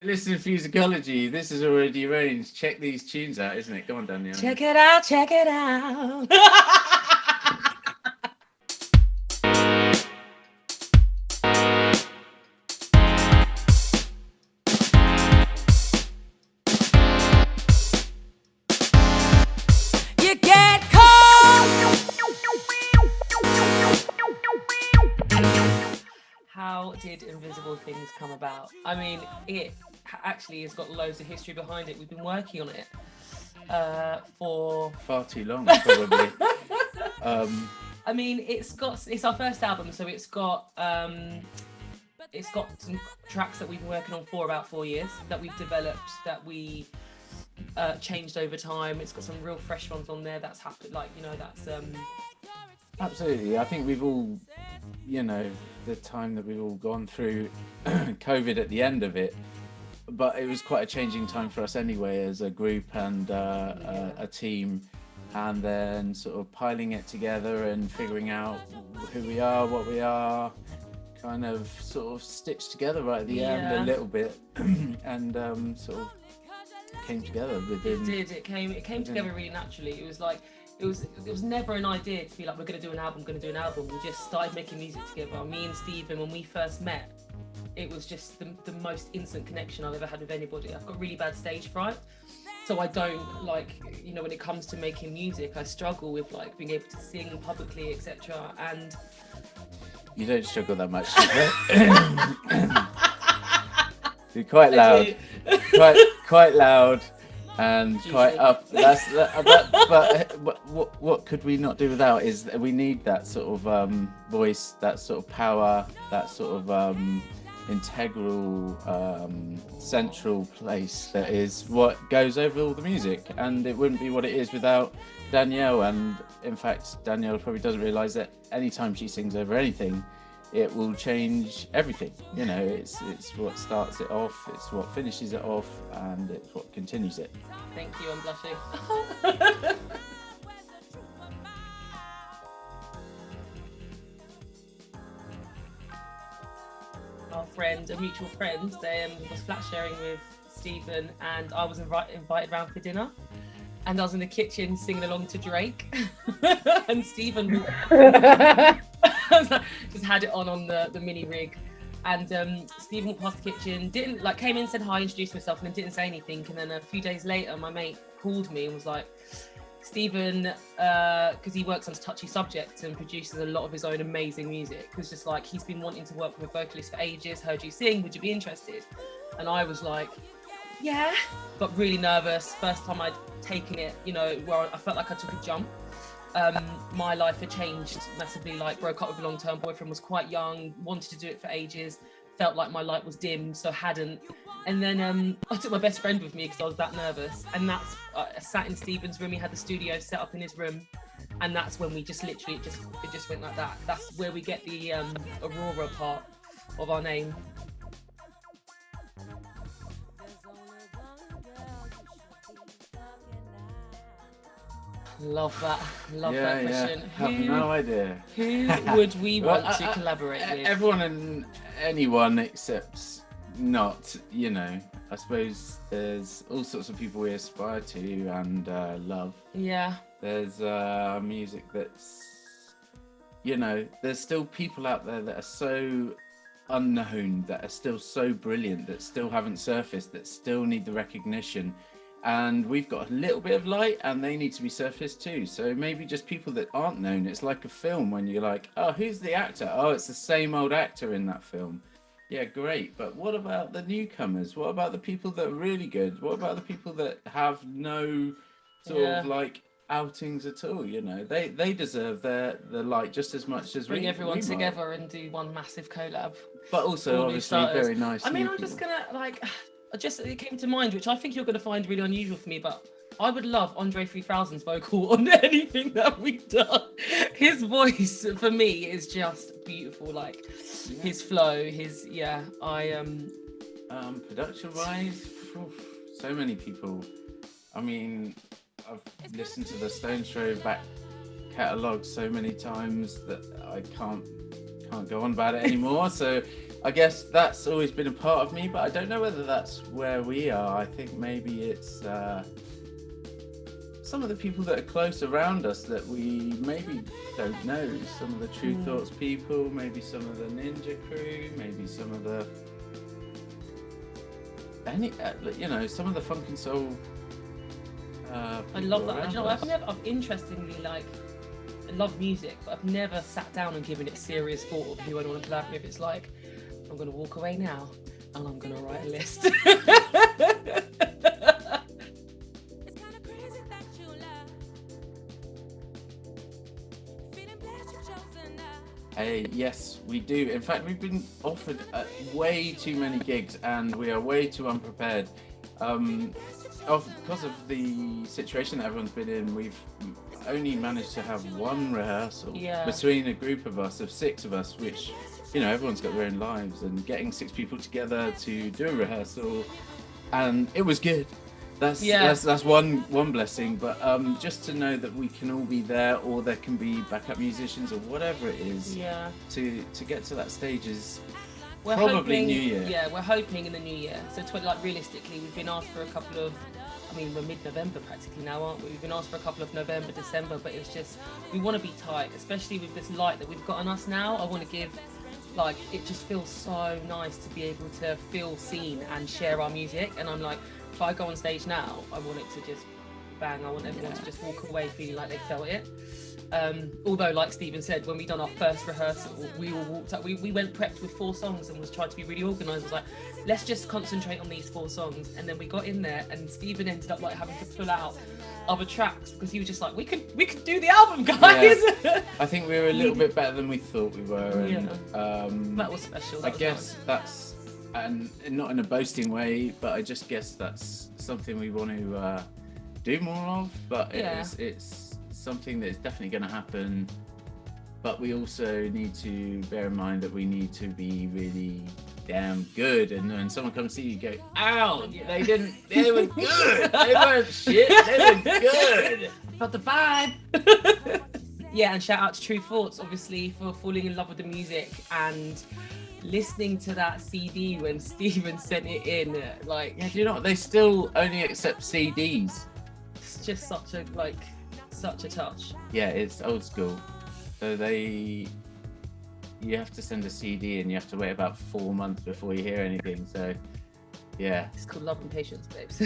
Listen to Fusicology. This is Aurora Dee Raynes. Check these tunes out, isn't it? Come on, Danielle. Check it out, check it out. You get cold. How did Invisible Things come about? I mean, it actually has got loads of history behind it. We've been working on it for far too long, probably. I mean, it's our first album, so it's got some tracks that we've been working on for about 4 years, that we've developed, that we changed over time. It's got some real fresh ones on there. That's happened, that's Absolutely. I think we've all, the time that we've all gone through COVID at the end of it, but it was quite a changing time for us anyway as a group and a team, and then sort of piling it together and figuring out who we are, what we are, kind of sort of stitched together right at the end a little bit, and sort of came together within. It came together really naturally. It was like, it was never an idea to be like, we're going to do an album. We just started making music together. Me and Stephen, when we first met, it was just the most instant connection I've ever had with anybody. I've got really bad stage fright, so I don't when it comes to making music, I struggle with being able to sing publicly, etc. And you don't struggle that much. You're quite loud, quite loud. And quite up. But what could we not do without is we need that sort of voice, that sort of power, that sort of integral central place that is what goes over all the music. And it wouldn't be what it is without Danielle. And in fact, Danielle probably doesn't realise that anytime she sings over anything, it will change everything. It's what starts it off, it's what finishes it off, and it's what continues it. Thank you, I'm blushing. Our friend, a mutual friend, they was flat sharing with Stephen, and I was invited round for dinner, and I was in the kitchen singing along to Drake, and Stephen just had it on the mini rig, and Stephen walked past the kitchen, came in, said hi, introduced himself, and then didn't say anything. And then a few days later, my mate called me and was like, Stephen, because he works on touchy subjects and produces a lot of his own amazing music, was just like, he's been wanting to work with a vocalist for ages, heard you sing, would you be interested? And I was like, yeah, but really nervous. First time I'd taken it, where I felt like I took a jump. My life had changed massively, broke up with a long-term boyfriend, was quite young, wanted to do it for ages, felt like my light was dim, so hadn't. And then I took my best friend with me because I was that nervous, and I sat in Stephen's room. He had the studio set up in his room, and that's when we just literally it just went like that. That's where we get the Aurora part of our name. Love that question. Have no idea. Who would we want to collaborate with? Everyone and anyone except not, I suppose there's all sorts of people we aspire to and love. Yeah. There's music that's, there's still people out there that are so unknown, that are still so brilliant, that still haven't surfaced, that still need the recognition. And we've got a little bit of light, and they need to be surfaced too. So maybe just people that aren't known. It's like a film when you're like, oh, who's the actor? Oh, it's the same old actor in that film. Yeah, great. But what about the newcomers? What about the people that are really good? What about the people that have no sort of outings at all? They deserve the light just as much as bring everyone together and do one massive collab. But also, obviously, very nice. I mean, I'm just gonna it came to mind, which I think you're going to find really unusual for me, but I would love Andre 3000's vocal on anything that we've done. His voice, for me, is just beautiful. His flow, production-wise, so many people. I mean, I've listened to the Stones Throw back catalogue so many times that I can't go on about it anymore. So I guess that's always been a part of me, but I don't know whether that's where we are. I think maybe it's some of the people that are close around us that we maybe don't know. Some of the True Thoughts people, maybe some of the Ninja crew, maybe some of the some of the funk and soul. I love that. You know, I've interestingly, like, I love music, but I've never sat down and given it serious thought of who I want to collab with. It's like, I'm going to walk away now and I'm going to write a list. Hey, yes, we do. In fact, we've been offered way too many gigs and we are way too unprepared. Because of the situation that everyone's been in, we've only managed to have one rehearsal between a group of us, of 6 of us, which, you know, everyone's got their own lives, and getting 6 people together to do a rehearsal, and it was good. That's one blessing, but just to know that we can all be there, or there can be backup musicians or whatever it is, to get to that stage is probably New Year. Yeah, we're hoping in the New Year. So like realistically, we've been asked for a couple of, I mean, we're mid-November practically now, aren't we? We've been asked for a couple of November, December, but it's just, we want to be tight, especially with this light that we've got on us now. I want to give, like, it just feels so nice to be able to feel seen and share our music. And I'm like, if I go on stage now, I want it to just bang. I want everyone to just walk away feeling like they felt it. Although, like Stephen said, when we done our first rehearsal, we all walked up, we went prepped with 4 songs and was trying to be really organised. Was like, let's just concentrate on these 4 songs. And then we got in there, and Stephen ended up like having to pull out other tracks because he was just like, we could do the album, guys. Yeah. I think we were a little bit better than we thought we were, and that was special. I guess that's, and not in a boasting way, but I just guess that's something we want to do more of. But it's something that's definitely going to happen, but we also need to bear in mind that we need to be really damn good, and when someone comes to see you, go, ow, they were good, they weren't shit, they were good, got the vibe. Yeah, and shout out to True Thoughts, obviously, for falling in love with the music and listening to that CD when Stephen sent it in. Like, yeah, do you know what, they still only accept CDs. It's just such a touch. Yeah, it's old school. So you have to send a CD and you have to wait about 4 months before you hear anything. So, yeah. It's called love and patience, babes.